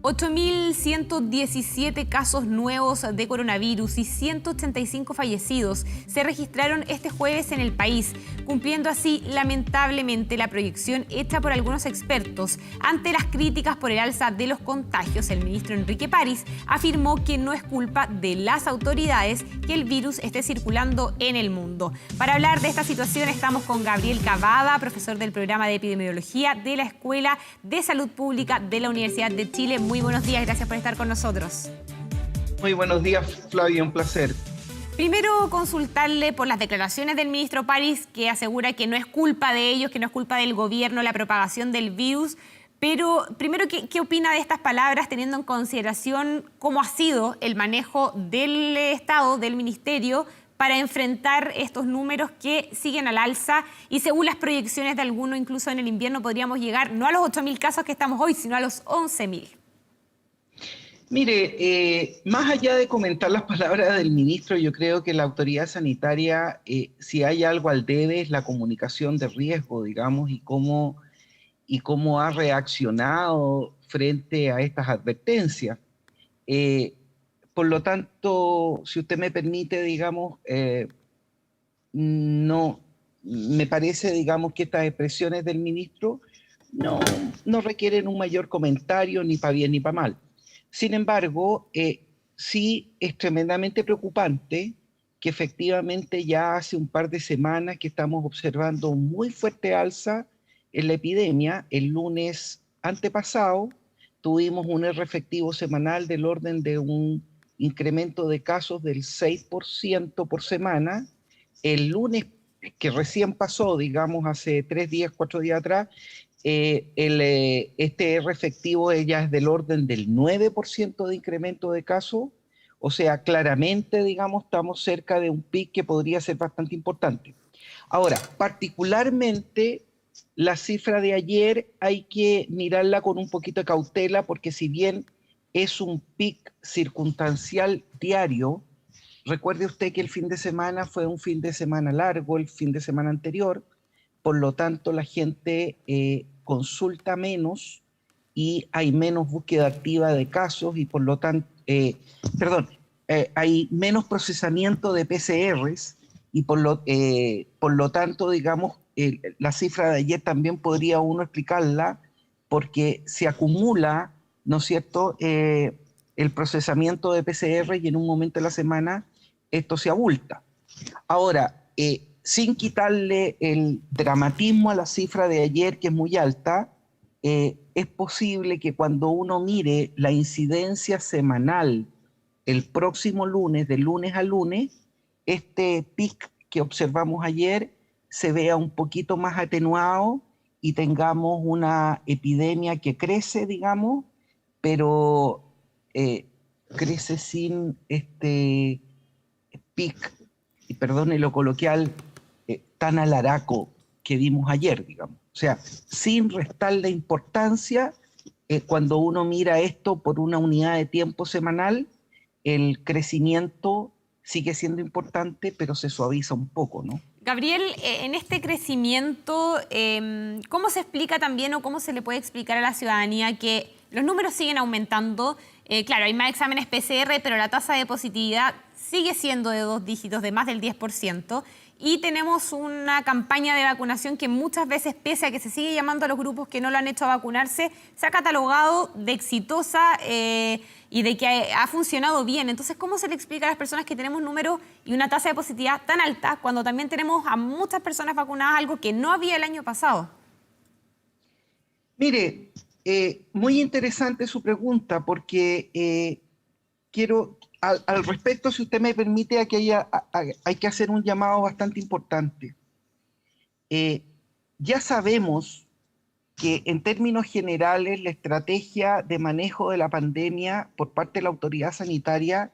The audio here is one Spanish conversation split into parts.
8.117 casos nuevos de coronavirus y 185 fallecidos se registraron este jueves en el país, cumpliendo así lamentablemente la proyección hecha por algunos expertos. Ante las críticas por el alza de los contagios, el ministro Enrique París afirmó que no es culpa de las autoridades que el virus esté circulando en el mundo. Para hablar de esta situación estamos con Gabriel Cavada, profesor del programa de epidemiología de la Escuela de Salud Pública de la Universidad de Chile. Muy buenos días, gracias por estar con nosotros. Muy buenos días, Flavia, un placer. Primero, consultarle por las declaraciones del ministro París, que asegura que no es culpa de ellos, que no es culpa del gobierno la propagación del virus. Pero primero, ¿qué opina de estas palabras, teniendo en consideración cómo ha sido el manejo del Estado, del ministerio, para enfrentar estos números que siguen al alza y según las proyecciones de algunos, incluso en el invierno podríamos llegar no a los 8.000 casos que estamos hoy, sino a los 11.000? Mire, más allá de comentar las palabras del ministro, yo creo que la autoridad sanitaria, si hay algo al debe, es la comunicación de riesgo, digamos, y cómo ha reaccionado frente a estas advertencias. Por lo tanto, si usted me permite, digamos, no me parece, digamos, que estas expresiones del ministro no requieren un mayor comentario, ni para bien ni para mal. Sin embargo, sí es tremendamente preocupante que efectivamente ya hace un par de semanas que estamos observando un muy fuerte alza en la epidemia. El lunes antepasado tuvimos un R efectivo semanal del orden de un incremento de casos del 6% por semana. El lunes que recién pasó, digamos hace 3 días, 4 días atrás, este R efectivo ya es del orden del 9% de incremento de casos. O sea, claramente, digamos, estamos cerca de un pic que podría ser bastante importante. Ahora, particularmente la cifra de ayer hay que mirarla con un poquito de cautela, porque si bien es un pic circunstancial diario, recuerde usted que el fin de semana fue un fin de semana largo, el fin de semana anterior, por lo tanto la gente consulta menos y hay menos búsqueda activa de casos y por lo tanto, hay menos procesamiento de PCRs y por lo tanto, digamos, la cifra de ayer también podría uno explicarla porque se acumula, ¿no es cierto?, el procesamiento de PCR y en un momento de la semana esto se abulta. Ahora, sin quitarle el dramatismo a la cifra de ayer, que es muy alta, es posible que cuando uno mire la incidencia semanal el próximo lunes, de lunes a lunes, este pic que observamos ayer se vea un poquito más atenuado y tengamos una epidemia que crece, digamos, pero crece sin este pic, y perdone lo coloquial, tan alaraco que vimos ayer, digamos. O sea, sin restarle importancia, cuando uno mira esto por una unidad de tiempo semanal, el crecimiento sigue siendo importante, pero se suaviza un poco, ¿no? Gabriel, en este crecimiento, ¿cómo se explica también o cómo se le puede explicar a la ciudadanía que los números siguen aumentando? Claro, hay más exámenes PCR, pero la tasa de positividad sigue siendo de 2 dígitos, de más del 10%, y tenemos una campaña de vacunación que muchas veces, pese a que se sigue llamando a los grupos que no lo han hecho a vacunarse, se ha catalogado de exitosa y de que ha funcionado bien. Entonces, ¿cómo se le explica a las personas que tenemos números y una tasa de positividad tan alta cuando también tenemos a muchas personas vacunadas, algo que no había el año pasado? Mire, muy interesante su pregunta, porque quiero, al respecto, si usted me permite, aquí hay que hacer un llamado bastante importante. Ya sabemos que en términos generales la estrategia de manejo de la pandemia por parte de la autoridad sanitaria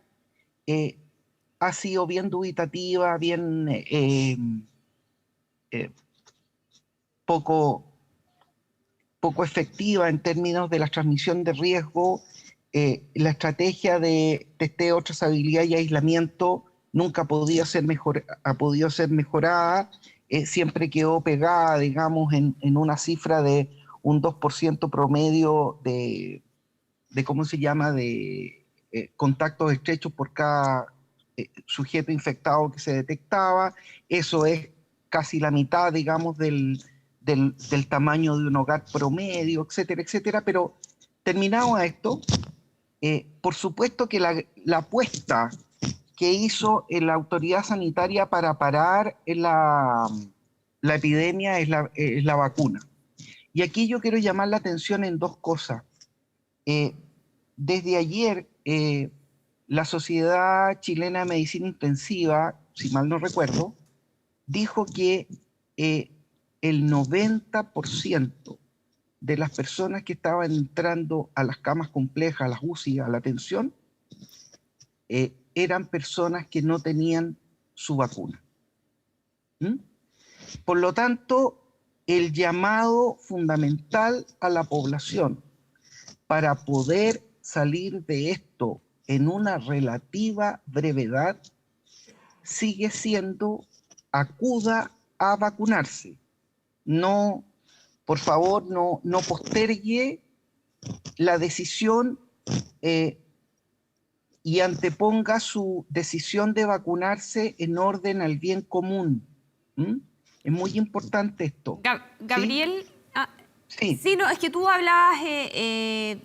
ha sido bien dubitativa, bien poco efectiva en términos de la transmisión de riesgo. La estrategia de testeo, trazabilidad y aislamiento nunca ha podido ser mejorada, siempre quedó pegada, digamos, en una cifra de un 2% promedio de ¿cómo se llama?, de contactos estrechos por cada sujeto infectado que se detectaba. Eso es casi la mitad, digamos, del tamaño de un hogar promedio, etcétera, etcétera. Pero terminado esto, por supuesto que la apuesta que hizo la autoridad sanitaria para parar la epidemia es la vacuna. Y aquí yo quiero llamar la atención en dos cosas. Desde ayer, la Sociedad Chilena de Medicina Intensiva, si mal no recuerdo, dijo que el 90% de las personas que estaban entrando a las camas complejas, a las UCI, a la atención, eran personas que no tenían su vacuna. ¿Mm? Por lo tanto, el llamado fundamental a la población para poder salir de esto en una relativa brevedad sigue siendo: acuda a vacunarse. No, por favor, no postergue la decisión y anteponga su decisión de vacunarse en orden al bien común. ¿Mm? Es muy importante esto. Gabriel, ¿Sí? sí, no, es que tú hablabas de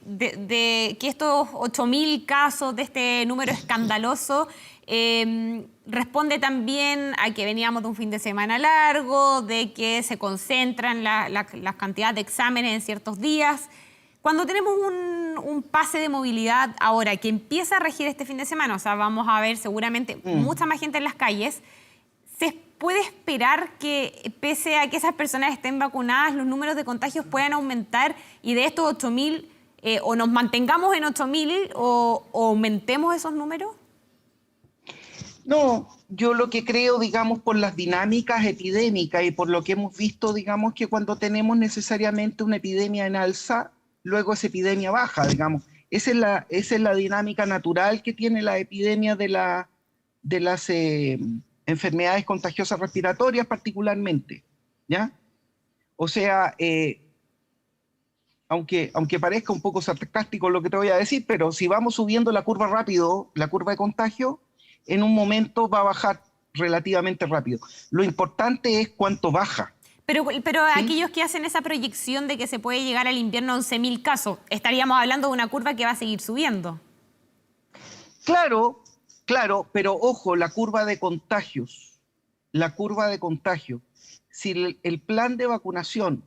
que estos 8.000 casos, de este número escandaloso, responde también a que veníamos de un fin de semana largo, de que se concentran las cantidades de exámenes en ciertos días. Cuando tenemos un pase de movilidad ahora que empieza a regir este fin de semana, o sea, vamos a ver seguramente mucha más gente en las calles, ¿se puede esperar que, pese a que esas personas estén vacunadas, los números de contagios puedan aumentar y de estos 8.000 o nos mantengamos en 8.000 o aumentemos esos números? No, yo lo que creo, digamos, por las dinámicas epidémicas y por lo que hemos visto, digamos, que cuando tenemos necesariamente una epidemia en alza, luego esa epidemia baja, digamos. Esa es la dinámica natural que tiene la epidemia de las enfermedades contagiosas respiratorias particularmente, ¿ya? O sea, aunque parezca un poco sarcástico lo que te voy a decir, pero si vamos subiendo la curva rápido, la curva de contagio, en un momento va a bajar relativamente rápido. Lo importante es cuánto baja. Pero ¿Sí? aquellos que hacen esa proyección de que se puede llegar al invierno a 11.000 casos, estaríamos hablando de una curva que va a seguir subiendo. Claro, claro, pero ojo, la curva de contagios, si el plan de vacunación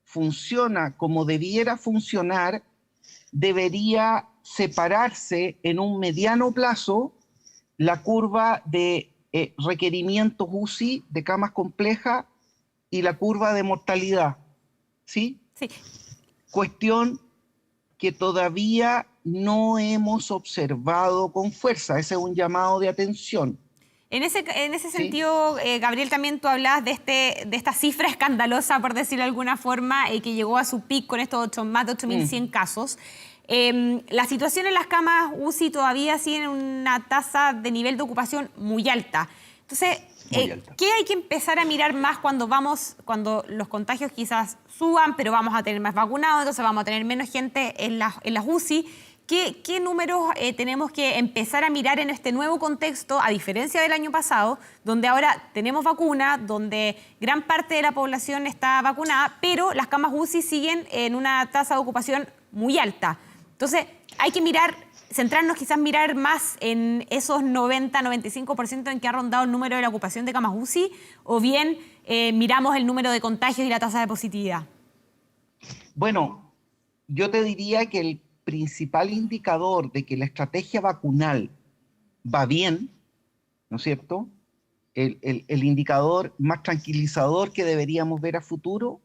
funciona como debiera funcionar, debería separarse en un mediano plazo la curva de requerimientos UCI de camas complejas y la curva de mortalidad, ¿sí? Sí. Cuestión que todavía no hemos observado con fuerza. Ese es un llamado de atención. En ese ¿Sí? sentido, Gabriel, también tú hablabas de esta cifra escandalosa, por decirlo de alguna forma, que llegó a su pico con estos más de 8.100 casos. La situación en las camas UCI todavía sigue en una tasa de nivel de ocupación muy alta. Entonces, ¿qué hay que empezar a mirar más cuando los contagios quizás suban, pero vamos a tener más vacunados, entonces vamos a tener menos gente en las UCI? ¿Qué números tenemos que empezar a mirar en este nuevo contexto, a diferencia del año pasado, donde ahora tenemos vacuna, donde gran parte de la población está vacunada, pero las camas UCI siguen en una tasa de ocupación muy alta? Entonces, hay que centrarnos quizás mirar más en esos 90-95% en que ha rondado el número de la ocupación de camas UCI, o bien miramos el número de contagios y la tasa de positividad. Bueno, yo te diría que el principal indicador de que la estrategia vacunal va bien, ¿no es cierto? El indicador más tranquilizador que deberíamos ver a futuro,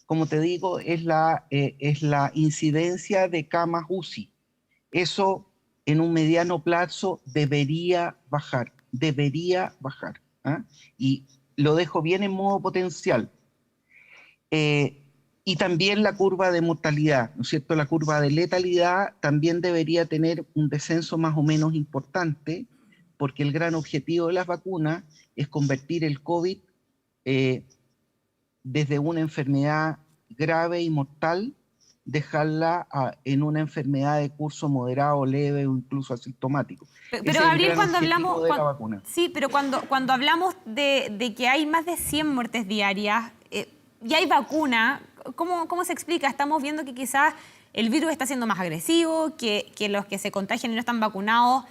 como te digo, es la incidencia de camas UCI. Eso en un mediano plazo debería bajar, ¿ah? Y lo dejo bien en modo potencial. Y también la curva de mortalidad, ¿no es cierto? La curva de letalidad también debería tener un descenso más o menos importante, porque el gran objetivo de las vacunas es convertir el COVID desde una enfermedad grave y mortal dejarla en una enfermedad de curso moderado, leve o incluso asintomático. Pero Ese es el Gabriel, gran cuando objetivo hablamos, de la vacuna. sí, pero cuando hablamos de que hay más de 100 muertes diarias y hay vacuna, ¿cómo se explica? Estamos viendo que quizás el virus está siendo más agresivo, que los que se contagian y no están vacunados,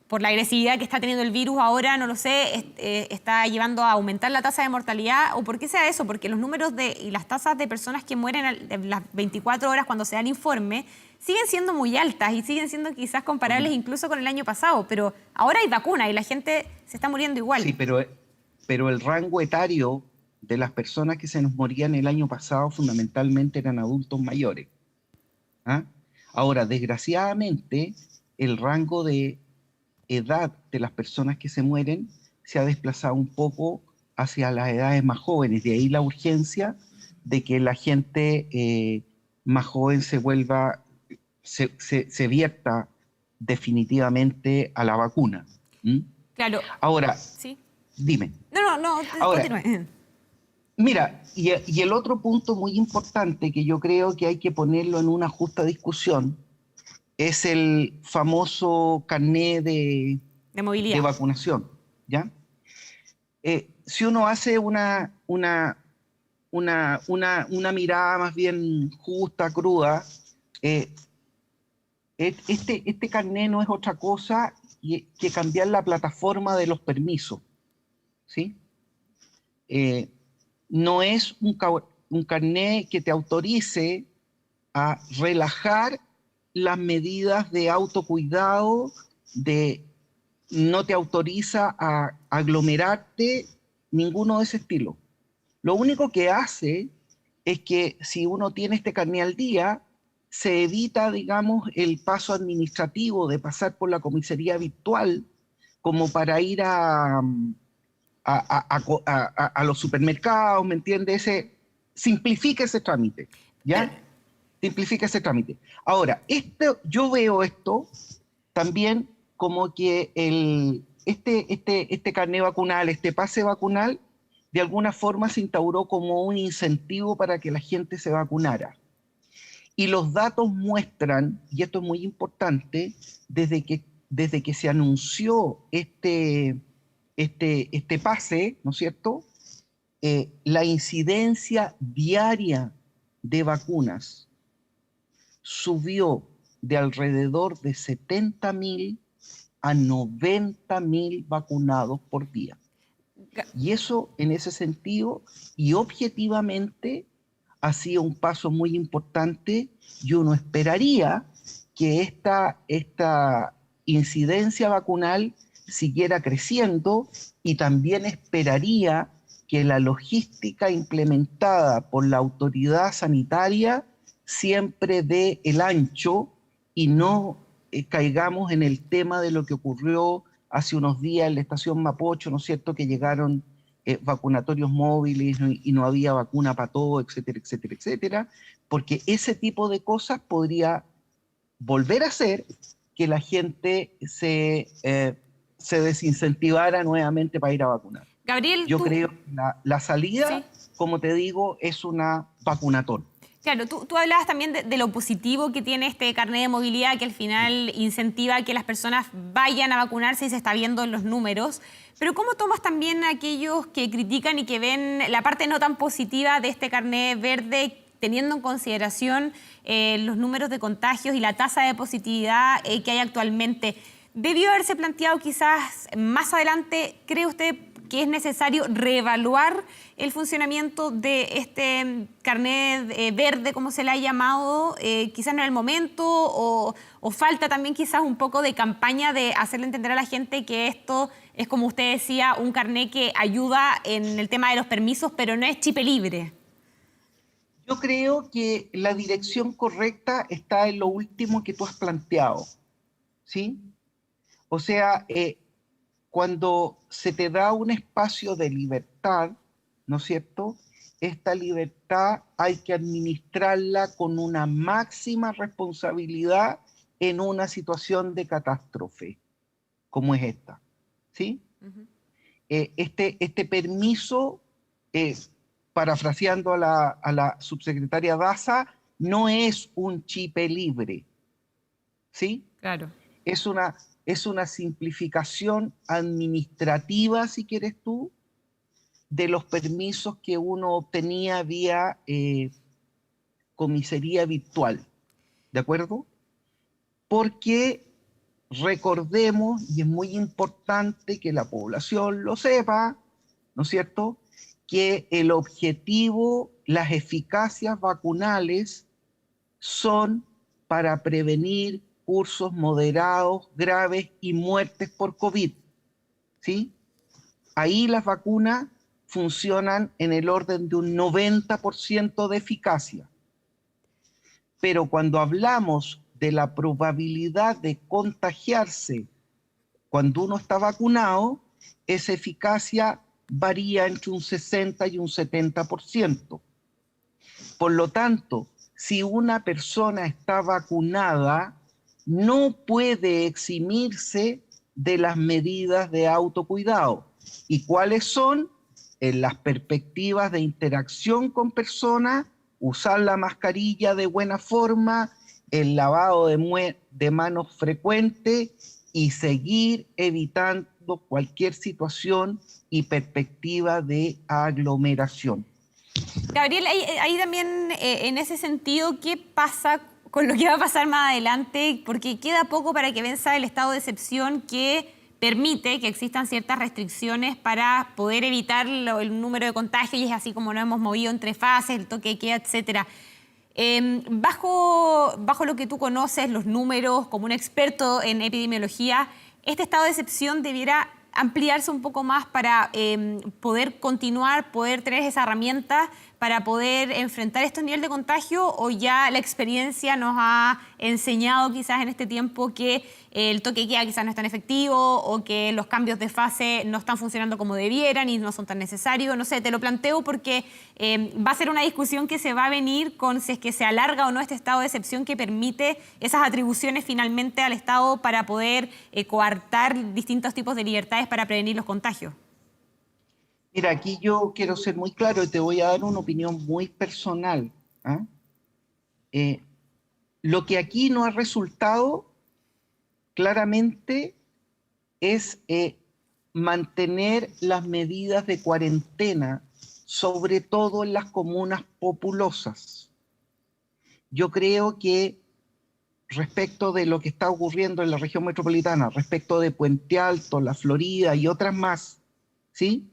por la agresividad que está teniendo el virus ahora, no lo sé, está llevando a aumentar la tasa de mortalidad. ¿O por qué sea eso? Porque los números y las tasas de personas que mueren en las 24 horas cuando se da el informe siguen siendo muy altas y siguen siendo quizás comparables incluso con el año pasado. Pero ahora hay vacuna y la gente se está muriendo igual. Sí, pero el rango etario de las personas que se nos morían el año pasado fundamentalmente eran adultos mayores. ¿Ah? Ahora, desgraciadamente, el rango de edad de las personas que se mueren se ha desplazado un poco hacia las edades más jóvenes. De ahí la urgencia de que la gente más joven se vierta definitivamente a la vacuna. ¿Mm? Claro. Ahora, Sí. dime. No, Ahora, continúe. mira, y el otro punto muy importante que yo creo que hay que ponerlo en una justa discusión es el famoso carné De de movilidad. vacunación, ¿ya? Si uno hace una mirada más bien justa, cruda, eh, este carné no es otra cosa que cambiar la plataforma de los permisos, ¿sí? Eh, no es un carné que te autorice a relajar las medidas de autocuidado, no te autoriza a aglomerarte, ninguno de ese estilo. Lo único que hace es que si uno tiene este carné al día, se evita, digamos, el paso administrativo de pasar por la comisaría virtual como para ir a los supermercados, ¿me entiendes? Simplifica ese trámite, Pero, ¿ya? Simplifica ese trámite. Ahora, yo veo esto también como que este carné vacunal, este pase vacunal, de alguna forma se instauró como un incentivo para que la gente se vacunara. Y los datos muestran, y esto es muy importante, desde que se anunció este pase, ¿no es cierto? La incidencia diaria de vacunas subió de alrededor de 70.000 a 90.000 vacunados por día. Y eso, en ese sentido, y objetivamente, ha sido un paso muy importante y uno esperaría que esta incidencia vacunal siguiera creciendo y también esperaría que la logística implementada por la autoridad sanitaria siempre dé el ancho y no caigamos en el tema de lo que ocurrió hace unos días en la estación Mapocho, ¿no es cierto?, que llegaron vacunatorios móviles y no había vacuna para todo, etcétera, etcétera, etcétera, porque ese tipo de cosas podría volver a hacer que la gente se desincentivara nuevamente para ir a vacunar. Gabriel, Yo creo que la salida, sí. como te digo, es una vacunatón. Claro, tú hablabas también de lo positivo que tiene este carnet de movilidad, que al final incentiva a que las personas vayan a vacunarse y se está viendo en los números. Pero ¿cómo tomas también a aquellos que critican y que ven la parte no tan positiva de este carnet verde, teniendo en consideración los números de contagios y la tasa de positividad que hay actualmente? ¿Debió haberse planteado quizás más adelante, cree usted, que es necesario reevaluar el funcionamiento de este carnet verde, como se le ha llamado? Quizás no es el momento, o falta también quizás un poco de campaña de hacerle entender a la gente que esto es, como usted decía, un carnet que ayuda en el tema de los permisos, pero no es chip libre. Yo creo que la dirección correcta está en lo último que tú has planteado, ¿sí? O sea, cuando se te da un espacio de libertad, ¿no es cierto? Esta libertad hay que administrarla con una máxima responsabilidad en una situación de catástrofe, como es esta, ¿sí? Este permiso, parafraseando a la subsecretaria Daza, no es un chip libre, ¿sí? Claro. Es una simplificación administrativa, si quieres tú, de los permisos que uno obtenía vía comisaría virtual, ¿de acuerdo? Porque recordemos, y es muy importante que la población lo sepa, ¿no es cierto?, que el objetivo, las eficacias vacunales son para prevenir cursos moderados, graves y muertes por COVID, ¿sí? Ahí las vacunas funcionan en el orden de un 90% de eficacia. Pero cuando hablamos de la probabilidad de contagiarse cuando uno está vacunado, esa eficacia varía entre un 60 y un 70%. Por lo tanto, si una persona está vacunada, no puede eximirse de las medidas de autocuidado. ¿Y cuáles son? En las perspectivas de interacción con personas, usar la mascarilla de buena forma, el lavado de manos frecuente y seguir evitando cualquier situación y perspectiva de aglomeración. Gabriel, ahí también, en ese sentido, ¿qué pasa con lo que va a pasar más adelante? Porque queda poco para que venza el estado de excepción que permite que existan ciertas restricciones para poder evitar el número de contagios, y es así como nos hemos movido entre fases, el toque de queda, etcétera. Bajo lo que tú conoces, los números, como un experto en epidemiología, este estado de excepción debiera ampliarse un poco más para poder continuar, poder tener esa herramienta para poder enfrentar estos niveles de contagio, o ya la experiencia nos ha enseñado quizás en este tiempo que el toque de queda quizás no es tan efectivo, o que los cambios de fase no están funcionando como debieran y no son tan necesarios. No sé, te lo planteo porque va a ser una discusión que se va a venir con si es que se alarga o no este estado de excepción que permite esas atribuciones finalmente al Estado para poder coartar distintos tipos de libertades para prevenir los contagios. Mira, aquí yo quiero ser muy claro y te voy a dar una opinión muy personal, ¿ah? Lo que aquí no ha resultado claramente es mantener las medidas de cuarentena, sobre todo en las comunas populosas. Yo creo que respecto de lo que está ocurriendo en la región metropolitana, respecto de Puente Alto, La Florida y otras más, ¿sí?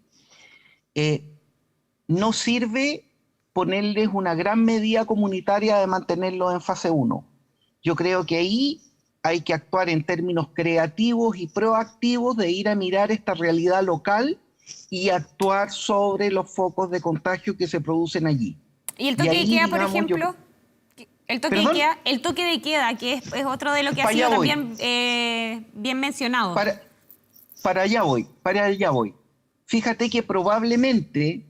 No sirve ponerles una gran medida comunitaria de mantenerlos en fase 1. Yo creo que ahí hay que actuar en términos creativos y proactivos de ir a mirar esta realidad local y actuar sobre los focos de contagio que se producen allí. ¿Y el Y toque de ahí, queda, por digamos, ejemplo? ¿Perdón? El toque de queda, que es otro de lo que ha Para sido allá voy. también bien mencionado. Para allá voy. Fíjate que probablemente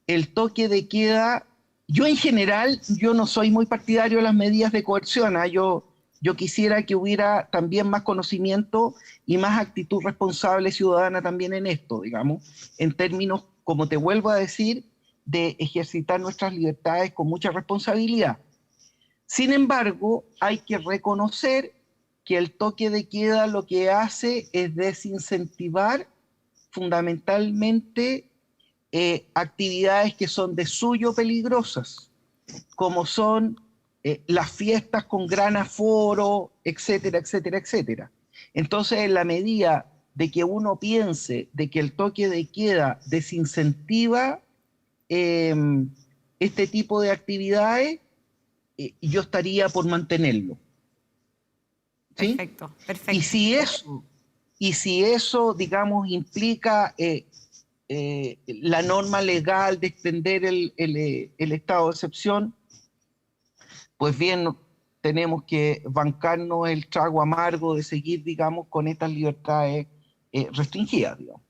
el toque de queda, yo en general, yo no soy muy partidario de las medidas de coerción, ¿eh? Yo quisiera que hubiera también más conocimiento y más actitud responsable ciudadana también en esto, digamos, en términos, como te vuelvo a decir, de ejercitar nuestras libertades con mucha responsabilidad. Sin embargo, hay que reconocer que el toque de queda lo que hace es desincentivar fundamentalmente actividades que son de suyo peligrosas, como son las fiestas con gran aforo, etcétera, etcétera, etcétera. Entonces, en la medida de que uno piense de que el toque de queda desincentiva este tipo de actividades, yo estaría por mantenerlo. ¿Sí? Perfecto, perfecto. Y si eso, digamos, implica la norma legal de extender el estado de excepción, pues bien, tenemos que bancarnos el trago amargo de seguir, digamos, con estas libertades restringidas, digamos.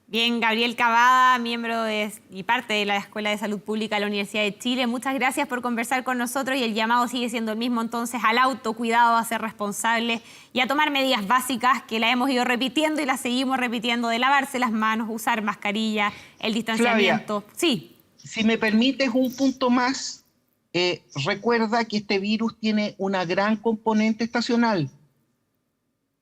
Bien, Gabriel Cavada, miembro y parte de la Escuela de Salud Pública de la Universidad de Chile, muchas gracias por conversar con nosotros, y el llamado sigue siendo el mismo entonces al autocuidado, a ser responsables y a tomar medidas básicas que las hemos ido repitiendo y las seguimos repitiendo, de lavarse las manos, usar mascarilla, el distanciamiento. Flavia, Sí. si me permites un punto más, recuerda que este virus tiene una gran componente estacional.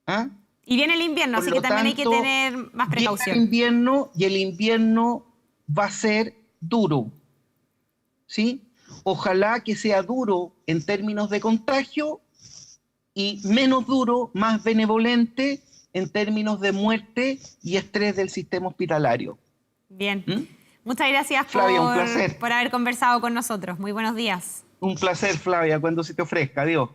¿Ah? Y viene el invierno, Por así lo que también hay que tanto, tener más viene precaución. el invierno y el invierno va a ser duro, ¿sí? Ojalá que sea duro en términos de contagio y menos duro, más benevolente en términos de muerte y estrés del sistema hospitalario. Bien. ¿Mm? Muchas gracias Flavia, un placer. por haber conversado con nosotros. Muy buenos días. Un placer, Flavia, cuando se te ofrezca. Adiós.